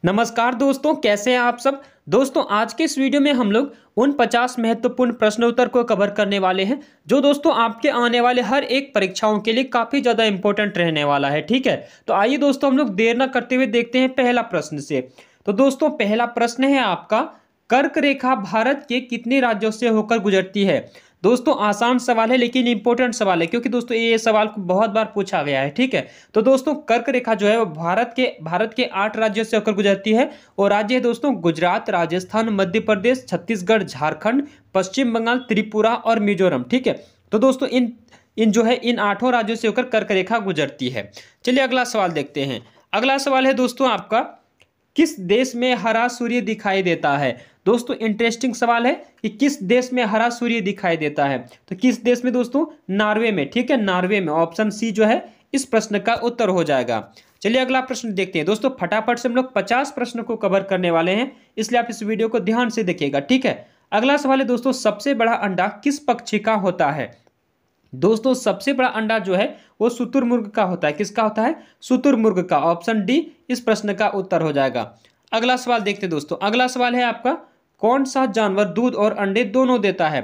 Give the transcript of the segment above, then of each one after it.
नमस्कार दोस्तों, कैसे हैं आप सब। दोस्तों आज के इस वीडियो में हम लोग उन 50 महत्वपूर्ण प्रश्नोत्तर को कवर करने वाले हैं जो दोस्तों आपके आने वाले हर एक परीक्षाओं के लिए काफ़ी ज़्यादा इंपॉर्टेंट रहने वाला है। ठीक है, तो आइए दोस्तों हम लोग देर न करते हुए देखते हैं पहला प्रश्न से। तो दोस्तों पहला प्रश्न है आपका, कर्क रेखा भारत के कितने राज्यों से होकर गुजरती है। दोस्तों आसान सवाल है लेकिन इंपॉर्टेंट सवाल है, क्योंकि दोस्तों ये सवाल को बहुत बार पूछा गया है। ठीक है, तो दोस्तों कर्क रेखा जो है वो भारत के 8 राज्यों से होकर गुजरती है। और राज्य है दोस्तों गुजरात, राजस्थान, मध्य प्रदेश, छत्तीसगढ़, झारखंड, पश्चिम बंगाल, त्रिपुरा और मिजोरम। ठीक है, तो दोस्तों इन 8 राज्यों से होकर कर्क रेखा गुजरती है। चलिए अगला सवाल देखते हैं। अगला सवाल है दोस्तों आपका, किस देश में हरा सूर्य दिखाई देता है। दोस्तों इंटरेस्टिंग सवाल है कि किस देश में हरा सूर्य दिखाई देता है। तो किस देश में दोस्तों, नॉर्वे में। ठीक है, नॉर्वे में। ऑप्शन सी जो है इस प्रश्न का उत्तर हो जाएगा। चलिए अगला प्रश्न देखते हैं। दोस्तों फटाफट से हम लोग 50 प्रश्नों को कवर करने वाले हैं, इसलिए आप इस वीडियो को ध्यान से देखिएगा। ठीक है, अगला सवाल है दोस्तों, सबसे बड़ा अंडा किस पक्षी का होता है। दोस्तों सबसे बड़ा अंडा जो है वो शुतुरमुर्ग का होता है। किसका होता है, शुतुरमुर्ग का। ऑप्शन डी इस प्रश्न का उत्तर हो जाएगा। अगला सवाल देखते हैं दोस्तों। अगला सवाल है आपका, कौन सा जानवर दूध और अंडे दोनों देता है।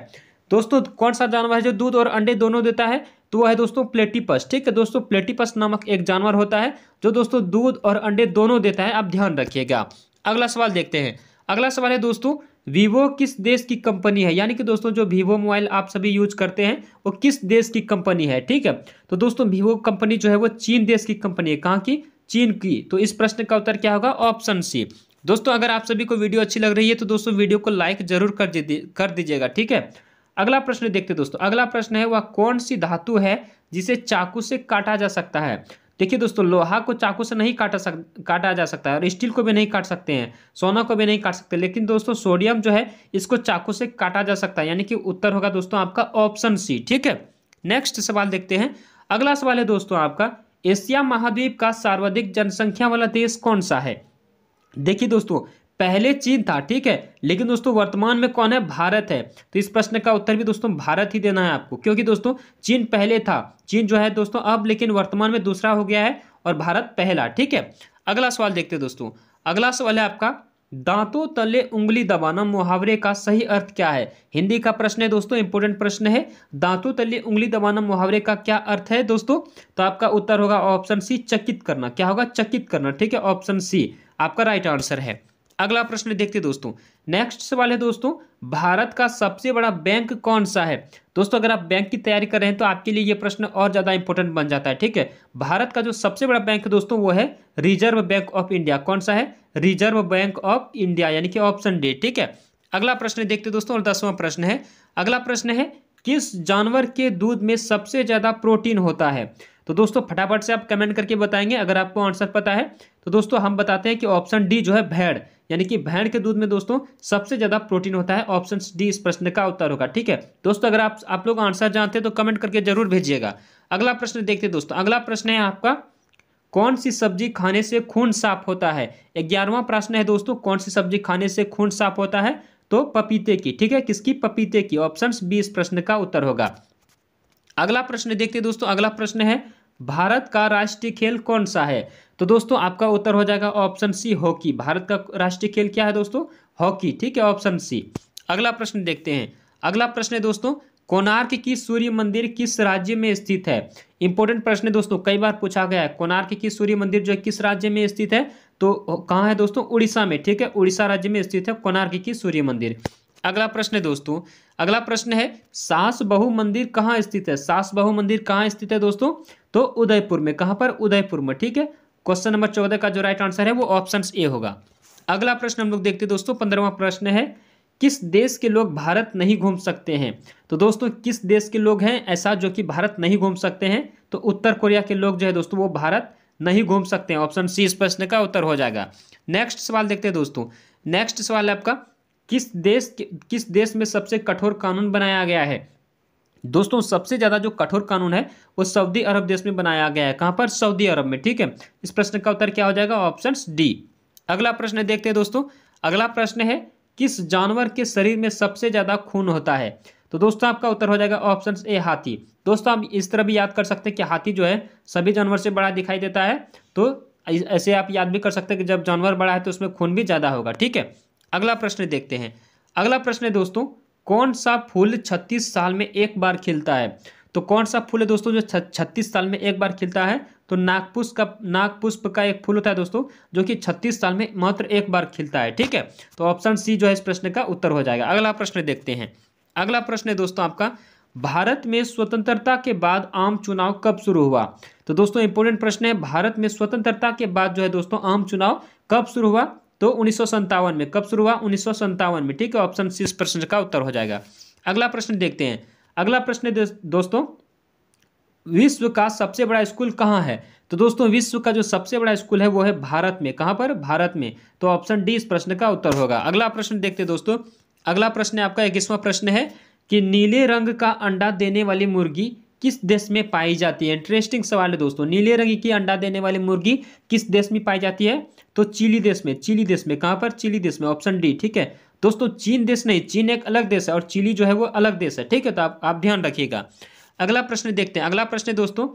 दोस्तों कौन सा जानवर है जो दूध और अंडे दोनों देता है, तो वह है दोस्तों प्लेटिपस। ठीक है दोस्तों, प्लेटिपस नामक एक जानवर होता है जो दोस्तों दूध और अंडे दोनों देता है, आप ध्यान रखिएगा। अगला सवाल देखते हैं। अगला सवाल है दोस्तों, वीवो किस देश की कंपनी है। यानी कि दोस्तों जो वीवो मोबाइल आप सभी यूज करते हैं वो किस देश की कंपनी है। ठीक है, तो दोस्तों वीवो कंपनी जो है वो चीन देश की कंपनी है। कहाँ की, चीन की। तो इस प्रश्न का उत्तर क्या होगा, ऑप्शन सी। दोस्तों अगर आप सभी को वीडियो अच्छी लग रही है तो दोस्तों वीडियो को लाइक जरूर कर दीजिएगा। ठीक है, अगला प्रश्न देखते हैं दोस्तों। अगला प्रश्न है, वह कौन सी धातु है जिसे चाकू से काटा जा सकता है। देखिए दोस्तों, लोहा को चाकू से नहीं काटा जा सकता है, और स्टील को भी नहीं काट सकते हैं, सोना को भी नहीं काट सकते, लेकिन दोस्तों सोडियम जो है इसको चाकू से काटा जा सकता है। यानी कि उत्तर होगा दोस्तों आपका ऑप्शन सी। ठीक है, नेक्स्ट सवाल देखते हैं। अगला सवाल है दोस्तों आपका, एशिया महाद्वीप का सर्वाधिक जनसंख्या वाला देश कौन सा है। देखिए दोस्तों, पहले चीन था। ठीक है, लेकिन दोस्तों वर्तमान में कौन है, भारत है। तो इस प्रश्न का उत्तर भी दोस्तों भारत ही देना है आपको, क्योंकि दोस्तों चीन पहले था। चीन जो है दोस्तों अब लेकिन वर्तमान में दूसरा हो गया है और भारत पहला। ठीक है, अगला सवाल देखते हैं दोस्तों। अगला सवाल है आपका, दांतों तले उंगली दबाना मुहावरे का सही अर्थ क्या है। हिंदी का प्रश्न है दोस्तों, इंपोर्टेंट प्रश्न है। दांतों तले उंगली दबाना मुहावरे का क्या अर्थ है दोस्तों, तो आपका उत्तर होगा ऑप्शन सी, चकित करना। क्या होगा, चकित करना। ठीक है, ऑप्शन सी आपका राइट आंसर है। अगला प्रश्न देखते दोस्तों। नेक्स्ट सवाल है दोस्तों, भारत का सबसे बड़ा बैंक कौन सा है। दोस्तों अगर आप बैंक की तैयारी कर रहे हैं तो आपके लिए ये प्रश्न और ज्यादा इंपॉर्टेंट बन जाता है। ठीक है, भारत का जो सबसे बड़ा बैंक है दोस्तों वो है रिजर्व बैंक ऑफ इंडिया। कौन सा है, रिजर्व बैंक ऑफ इंडिया, यानी कि ऑप्शन डी। ठीक है, अगला प्रश्न देखते दोस्तों, और 10वां प्रश्न है। अगला प्रश्न है, किस जानवर के दूध में सबसे ज्यादा प्रोटीन होता है। तो दोस्तों फटाफट से आप कमेंट करके बताएंगे अगर आपको आंसर पता है। तो दोस्तों हम बताते हैं कि ऑप्शन डी जो है भेड़, यानी कि भेड़ के दूध में दोस्तों सबसे ज्यादा प्रोटीन होता है। ऑप्शन डी इस प्रश्न का उत्तर होगा। ठीक है दोस्तों, अगर आप लोग आंसर जानते हैं तो कमेंट करके जरूर भेजिएगा। अगला प्रश्न देखते हैं दोस्तों। अगला प्रश्न है आपका, कौन सी सब्जी खाने से खून साफ होता है। 11वां प्रश्न है दोस्तों, कौन सी सब्जी खाने से खून साफ होता है, तो पपीते की। ठीक है, किसकी, पपीते की। ऑप्शन बी इस प्रश्न का उत्तर होगा। अगला प्रश्न देखते हैं दोस्तों। अगला प्रश्न है, भारत का राष्ट्रीय खेल कौन सा है। तो दोस्तों आपका उत्तर हो जाएगा ऑप्शन सी, हॉकी। भारत का राष्ट्रीय खेल क्या है दोस्तों, हॉकी। ठीक है, ऑप्शन सी। अगला प्रश्न देखते हैं। अगला प्रश्न है दोस्तों, कोणार्क की सूर्य मंदिर किस राज्य में स्थित है। इंपॉर्टेंट प्रश्न है दोस्तों, कई बार पूछा गया है। कोणार्क की सूर्य मंदिर जो है किस राज्य में स्थित है, तो कहाँ है दोस्तों, उड़ीसा में। ठीक है, उड़ीसा राज्य में स्थित है कोणार्क की सूर्य मंदिर। अगला प्रश्न है दोस्तों। अगला प्रश्न है, सास बहु मंदिर कहाँ स्थित है। सास बहु मंदिर कहाँ स्थित है दोस्तों, तो उदयपुर में। कहाँ पर, उदयपुर में। ठीक है, क्वेश्चन नंबर 14 का जो राइट आंसर है वो ऑप्शन ए होगा। अगला प्रश्न हम लोग देखते हैं दोस्तों। 15वां प्रश्न है, किस देश के लोग भारत नहीं घूम सकते हैं। तो दोस्तों किस देश के लोग हैं ऐसा जो कि भारत नहीं घूम सकते हैं, तो उत्तर कोरिया के लोग जो है दोस्तों वो भारत नहीं घूम सकते हैं। ऑप्शन सी इस प्रश्न का उत्तर हो जाएगा। नेक्स्ट सवाल देखते हैं दोस्तों। नेक्स्ट सवाल है आपका, किस देश में सबसे कठोर कानून बनाया गया है। दोस्तों सबसे ज्यादा जो कठोर कानून है वो सऊदी अरब देश में बनाया गया है। कहां पर, सऊदी अरब में। ठीक है, इस प्रश्न का उत्तर क्या हो जाएगा, ऑप्शन डी। अगला प्रश्न देखते हैं दोस्तों। अगला प्रश्न है, किस जानवर के शरीर में सबसे ज्यादा खून होता है। तो दोस्तों आपका उत्तर हो जाएगा ऑप्शन ए, हाथी। दोस्तों आप इस तरह भी याद कर सकते हैं कि हाथी जो है सभी जानवर से बड़ा दिखाई देता है, तो ऐसे आप याद भी कर सकते हैं कि जब जानवर बड़ा है तो उसमें खून भी ज़्यादा होगा। ठीक है, अगला प्रश्न देखते हैं। अगला प्रश्न है दोस्तों, कौन सा फूल 36 साल में एक बार खिलता है? तो कौन सा फूल है दोस्तों जो 36 साल में एक बार खिलता है? तो नागपुष्प का एक फूल होता है दोस्तों, जो कि 36 साल में मात्र एक बार खिलता है। ठीक है, तो ऑप्शन सी जो है इस प्रश्न का उत्तर हो जाएगा। अगला प्रश्न देखते हैं। अगला प्रश्न है दोस्तों आपका, भारत में स्वतंत्रता के बाद आम चुनाव कब शुरू हुआ? तो दोस्तों इंपॉर्टेंट प्रश्न है, भारत में स्वतंत्रता के बाद जो है दोस्तों आम चुनाव कब शुरू हुआ? तो 1957 में। कब शुरू हुआ? 1957 में। ठीक है, ऑप्शन सी इस प्रश्न का उत्तर हो जाएगा। अगला प्रश्न देखते हैं। अगला प्रश्न दोस्तों, विश्व का सबसे बड़ा स्कूल कहाँ है? तो दोस्तों विश्व का जो सबसे बड़ा स्कूल है वो है भारत में। कहाँ पर? भारत में। तो ऑप्शन डी इस प्रश्न का उत्तर होगा। अगला प्रश्न देखते हैं दोस्तों। अगला प्रश्न आपका 21वां प्रश्न है कि नीले रंग का अंडा देने वाली मुर्गी किस देश में पाई जाती है? इंटरेस्टिंग सवाल है दोस्तों। नीले रंग की अंडा देने वाली मुर्गी किस देश में पाई जाती है? तो चिली देश में। चिली देश में। कहाँ पर? चिली देश में। Option D. ठीक है दोस्तों, चीन देश नहीं, चीन एक अलग देश है और चिली जो है वो अलग देश है। ठीक है, तो आप ध्यान रखिएगा। अगला प्रश्न देखते हैं। अगला प्रश्न है दोस्तों,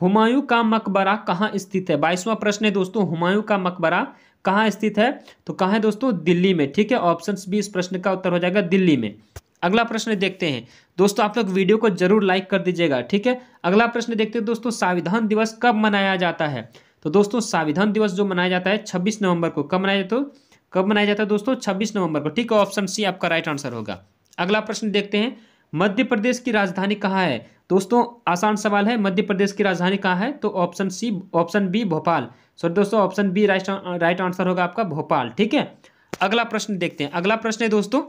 हुमायूं का मकबरा कहाँ स्थित है? 22वां प्रश्न है दोस्तों, हुमायूं का मकबरा कहाँ स्थित है? तो कहाँ है दोस्तों? दिल्ली में। ठीक है, ऑप्शन बी इस प्रश्न का उत्तर हो जाएगा, दिल्ली में। अगला प्रश्न देखते हैं दोस्तों, आप लोग वीडियो को जरूर लाइक कर दीजिएगा। ठीक है, अगला प्रश्न देखते हैं दोस्तों, संविधान दिवस कब मनाया जाता है? तो दोस्तों संविधान दिवस जो मनाया जाता है 26 नवंबर को। कब मनाया जाता है? कब मनाया जाता है दोस्तों? 26 नवंबर को। ठीक है, ऑप्शन सी आपका राइट आंसर होगा। अगला प्रश्न देखते हैं, मध्य प्रदेश की राजधानी कहाँ है? दोस्तों आसान सवाल है, मध्य प्रदेश की राजधानी कहाँ है? तो ऑप्शन बी भोपाल। सॉरी दोस्तों, ऑप्शन बी राइट आंसर होगा आपका, भोपाल। ठीक है, अगला प्रश्न देखते हैं। अगला प्रश्न है दोस्तों,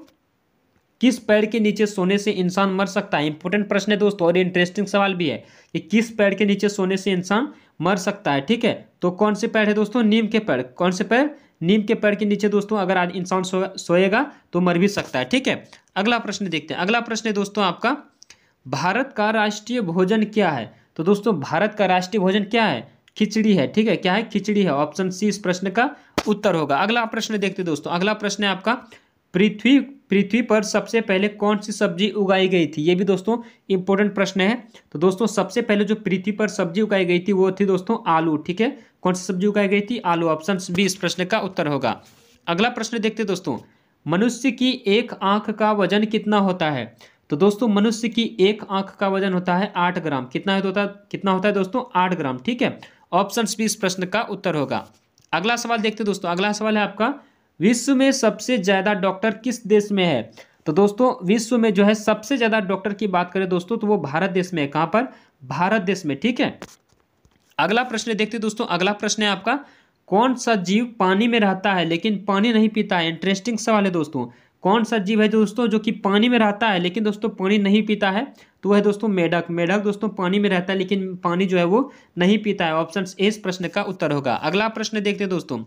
किस पेड़ के नीचे सोने से इंसान मर सकता है? इंपॉर्टेंट प्रश्न है दोस्तों और इंटरेस्टिंग सवाल भी है कि किस पेड़ के नीचे सोने से इंसान मर सकता है। ठीक है, तो कौन से पेड़ है दोस्तों? नीम के पेड़। कौन से पेड़? नीम के पेड़ के नीचे दोस्तों अगर आज इंसान सोएगा तो मर भी सकता है। ठीक है, अगला प्रश्न देखते हैं। अगला प्रश्न है दोस्तों आपका, भारत का राष्ट्रीय भोजन क्या है? तो दोस्तों भारत का राष्ट्रीय भोजन क्या है? खिचड़ी है। ठीक है, क्या है? खिचड़ी है। ऑप्शन सी इस प्रश्न का उत्तर होगा। अगला प्रश्न देखते हैं दोस्तों। अगला प्रश्न है आपका, पृथ्वी पर सबसे पहले कौन सी सब्जी उगाई गई थी? ये भी दोस्तों इंपॉर्टेंट प्रश्न है। तो दोस्तों सबसे पहले जो पृथ्वी पर सब्जी उगाई गई थी वो थी दोस्तों आलू। ठीक है, कौन सी सब्जी उगाई गई थी? आलू। ऑप्शन बी इस प्रश्न का उत्तर होगा। अगला प्रश्न देखते दोस्तों, मनुष्य की एक आंख का वजन कितना होता है? तो दोस्तों मनुष्य की एक आंख का वजन होता है 8 ग्राम। कितना होता है दोस्तों? 8 ग्राम। ठीक है, ऑप्शन बी इस प्रश्न का उत्तर होगा। अगला सवाल देखते दोस्तों। अगला सवाल है आपका, विश्व में सबसे ज्यादा डॉक्टर किस देश में है? तो दोस्तों विश्व में जो है सबसे ज्यादा डॉक्टर की बात करें दोस्तों तो वो भारत देश में है। कहां पर? भारत देश में। ठीक है, अगला प्रश्न देखते दोस्तों। अगला प्रश्न है आपका, कौन सा जीव पानी में रहता है लेकिन पानी नहीं पीता है? इंटरेस्टिंग सवाल है दोस्तों। कौन सा जीव है दोस्तों जो कि पानी में रहता है लेकिन दोस्तों पानी नहीं पीता है? तो वह है दोस्तों मेढक। मेढक दोस्तों पानी में रहता है लेकिन पानी जो है वो नहीं पीता है। ऑप्शन ए इस प्रश्न का उत्तर होगा। अगला प्रश्न देखते हैं दोस्तों।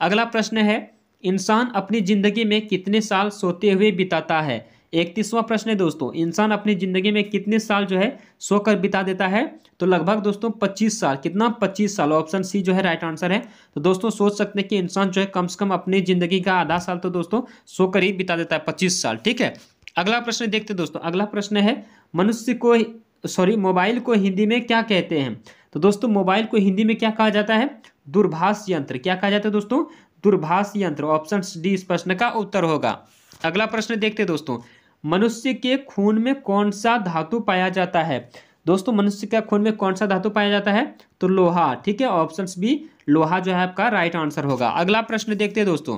अगला प्रश्न है, इंसान अपनी जिंदगी में कितने साल सोते हुए बिताता है? 31वां प्रश्न है दोस्तों, इंसान अपनी जिंदगी में कितने साल जो है सोकर बिता देता है? तो लगभग दोस्तों 25 साल। कितना? 25 साल। ऑप्शन सी जो है राइट आंसर है। तो दोस्तों सोच सकते हैं कि इंसान जो है कम से कम अपनी जिंदगी का आधा साल तो दोस्तों सोकर ही बिता देता है, 25 साल। ठीक है, अगला प्रश्न देखते दोस्तों। अगला प्रश्न है, मोबाइल को हिंदी में क्या कहते हैं? तो दोस्तों मोबाइल को हिंदी में क्या कहा जाता है? दूरभाष यंत्र। क्या कहा जाता है दोस्तों? दूरभाष यंत्र। ऑप्शन डी इस प्रश्न का उत्तर होगा। अगला प्रश्न देखते दोस्तों, मनुष्य के खून में कौन सा धातु पाया जाता है? दोस्तों मनुष्य के खून में कौन सा धातु पाया जाता है? तो लोहा। ठीक है, ऑप्शन बी लोहा जो है आपका राइट आंसर होगा। अगला प्रश्न देखते दोस्तों।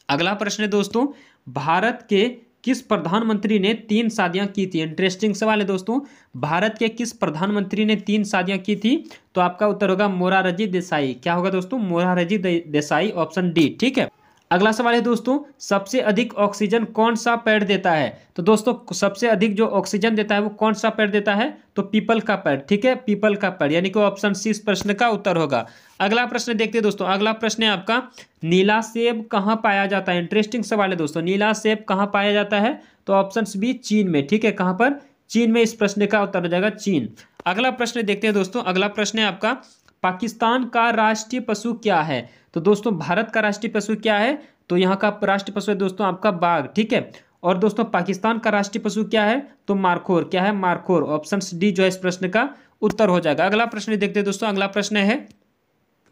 अगला प्रश्न दोस्तों, भारत के किस प्रधानमंत्री ने 3 शादियां की थी? इंटरेस्टिंग सवाल है दोस्तों। भारत के किस प्रधानमंत्री ने 3 शादियां की थी? तो आपका उत्तर होगा मोरारजी देसाई। क्या होगा दोस्तों? मोरारजी देसाई। Option D. ठीक है, अगला सवाल है दोस्तों, सबसे अधिक ऑक्सीजन कौन सा पेड़ देता है? तो दोस्तों सबसे अधिक जो ऑक्सीजन देता है वो कौन सा पेड़ देता है? तो पीपल का पेड़। ठीक है, पीपल का पेड़, यानी कि ऑप्शन सी इस प्रश्न का उत्तर होगा। अगला प्रश्न देखते हैं दोस्तों। अगला प्रश्न है आपका, नीला सेब कहाँ पाया जाता है? इंटरेस्टिंग सवाल है दोस्तों। नीला सेब कहाँ पाया जाता है? तो ऑप्शन बी चीन में। ठीक है, कहाँ पर? चीन में। इस प्रश्न का उत्तर हो जाएगा चीन। अगला प्रश्न देखते हैं दोस्तों। अगला प्रश्न है आपका, पाकिस्तान का राष्ट्रीय पशु क्या है? तो दोस्तों भारत का राष्ट्रीय पशु क्या है? तो यहाँ का राष्ट्रीय पशु है दोस्तों आपका बाघ। ठीक है, और दोस्तों पाकिस्तान का राष्ट्रीय पशु क्या है? तो मारखोर। क्या है? मारखोर। ऑप्शन डी जो है इस प्रश्न का उत्तर हो जाएगा। अगला प्रश्न देखते हैं दोस्तों। अगला प्रश्न है,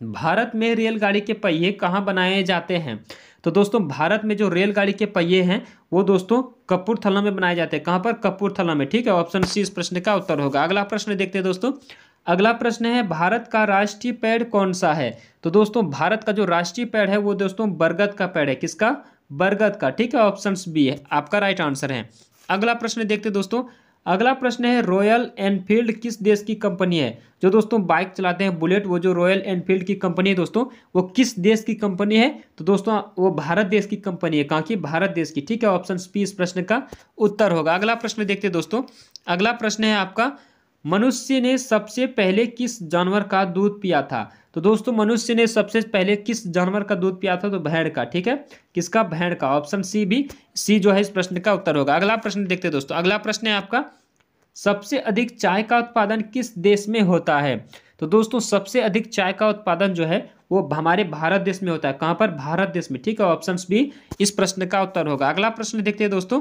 भारत में रेलगाड़ी के पहिए कहाँ बनाए जाते हैं? तो दोस्तों भारत में जो रेलगाड़ी के पहिए हैं वो दोस्तों कपूरथला में बनाए जाते हैं। कहाँ पर? कपूरथला में। ठीक है, ऑप्शन सी इस प्रश्न का उत्तर होगा। अगला प्रश्न देखते हैं दोस्तों। अगला प्रश्न है भारत का राष्ट्रीय पेड़ कौन सा है? तो दोस्तों भारत का जो राष्ट्रीय पेड़ है वो दोस्तों बरगद का पेड़ है। किसका? बरगद का। ठीक है, ऑप्शन बी है आपका राइट आंसर है। अगला प्रश्न देखते हैं दोस्तों। अगला प्रश्न है रॉयल एनफील्ड किस देश की कंपनी है? जो दोस्तों बाइक चलाते हैं बुलेट, वो जो रॉयल एनफील्ड की कंपनी है दोस्तों, वो किस देश की कंपनी है? तो दोस्तों वो भारत देश की कंपनी है। कहाँ की? भारत देश की। ठीक है, ऑप्शन बी इस प्रश्न का उत्तर होगा। अगला प्रश्न देखते हैं दोस्तों। अगला प्रश्न है आपका मनुष्य ने सबसे पहले किस जानवर का दूध पिया था? तो दोस्तों मनुष्य ने सबसे पहले किस जानवर का दूध पिया था? तो भेड़ का। ठीक है, किसका? भेड़ का। ऑप्शन सी भी सी जो है इस प्रश्न का उत्तर होगा। अगला प्रश्न देखते हैं दोस्तों। अगला प्रश्न है आपका सबसे अधिक चाय का उत्पादन किस देश में होता है? तो दोस्तों सबसे अधिक चाय का उत्पादन जो है वो हमारे भारत देश में होता है। कहाँ पर? भारत देश में। ठीक है, ऑप्शन बी इस प्रश्न का उत्तर होगा। अगला प्रश्न देखते हैं दोस्तों।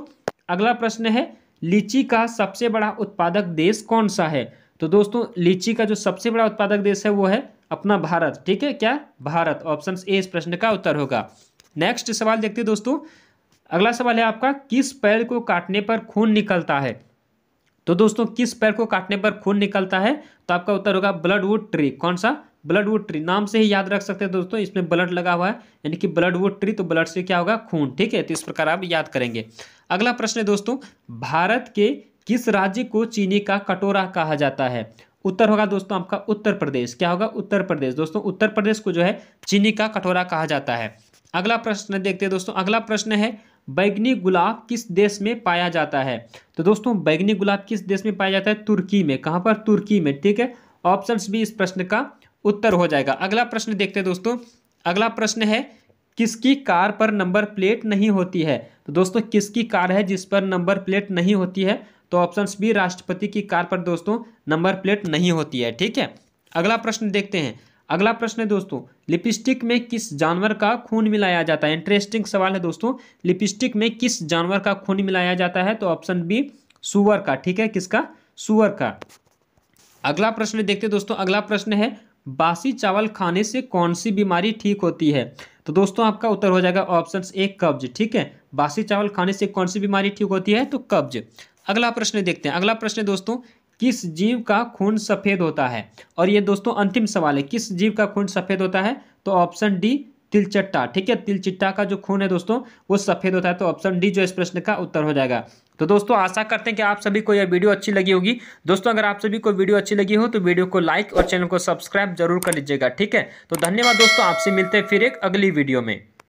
अगला प्रश्न है लीची का सबसे बड़ा उत्पादक देश कौन सा है? तो दोस्तों लीची का जो सबसे बड़ा उत्पादक देश है वो है अपना भारत। ठीक है, क्या? भारत। ऑप्शन ए इस प्रश्न का उत्तर होगा। नेक्स्ट सवाल देखते हैं दोस्तों। अगला सवाल है आपका किस पेड़ को काटने पर खून निकलता है? तो दोस्तों किस पेड़ को काटने पर खून निकलता है? तो आपका उत्तर होगा ब्लडवुड ट्री। कौन सा? ब्लडवुड ट्री। नाम से ही याद रख सकते हैं दोस्तों, इसमें ब्लड लगा हुआ है यानी कि ब्लडवुड ट्री, तो ब्लड से क्या होगा? खून। ठीक है, तो इस प्रकार आप याद करेंगे। अगला प्रश्न है दोस्तों भारत के किस राज्य को चीनी का कटोरा कहा जाता है? उत्तर होगा दोस्तों आपका उत्तर प्रदेश। क्या होगा? उत्तर प्रदेश। दोस्तों उत्तर प्रदेश को जो है चीनी का कटोरा कहा जाता है। अगला प्रश्न देखते हैं दोस्तों। अगला प्रश्न है बैंगनी गुलाब किस देश में पाया जाता है? तो दोस्तों बैंगनी गुलाब किस देश में पाया जाता है? तुर्की में। कहाँ पर? तुर्की में। ठीक है, ऑप्शन बी इस प्रश्न का उत्तर हो जाएगा। अगला प्रश्न देखते हैं दोस्तों। अगला प्रश्न है किसकी कार पर नंबर प्लेट नहीं होती है? तो दोस्तों किसकी कार है जिस पर नंबर प्लेट नहीं होती है? तो ऑप्शन बी राष्ट्रपति की कार पर दोस्तों नंबर प्लेट नहीं होती है। ठीक है, अगला प्रश्न देखते हैं। अगला प्रश्न है दोस्तों लिपस्टिक में किस जानवर का खून मिलाया जाता है? इंटरेस्टिंग सवाल है दोस्तों। लिपस्टिक में किस जानवर का खून मिलाया जाता है? तो ऑप्शन बी सुअर का। ठीक है, किसका? सुअर का। अगला प्रश्न देखते हैं दोस्तों। अगला प्रश्न है बासी चावल खाने से कौन सी बीमारी ठीक होती है? तो दोस्तों आपका उत्तर हो जाएगा ऑप्शन ए कब्ज। ठीक है, बासी चावल खाने से कौन सी बीमारी ठीक होती है? तो कब्ज। अगला प्रश्न देखते हैं। अगला प्रश्न दोस्तों किस जीव का खून सफेद होता है? और ये दोस्तों अंतिम सवाल है, किस जीव का खून सफेद होता है? तो ऑप्शन डी तिलचट्टा। ठीक है, तिलचिट्टा का जो खून है दोस्तों वो सफेद होता है। तो ऑप्शन डी जो इस प्रश्न का उत्तर हो जाएगा। तो दोस्तों आशा करते हैं कि आप सभी को यह वीडियो अच्छी लगी होगी। दोस्तों अगर आप सभी को वीडियो अच्छी लगी हो तो वीडियो को लाइक और चैनल को सब्सक्राइब जरूर कर लीजिएगा। ठीक है, तो धन्यवाद दोस्तों, आपसे मिलते हैं फिर एक अगली वीडियो में।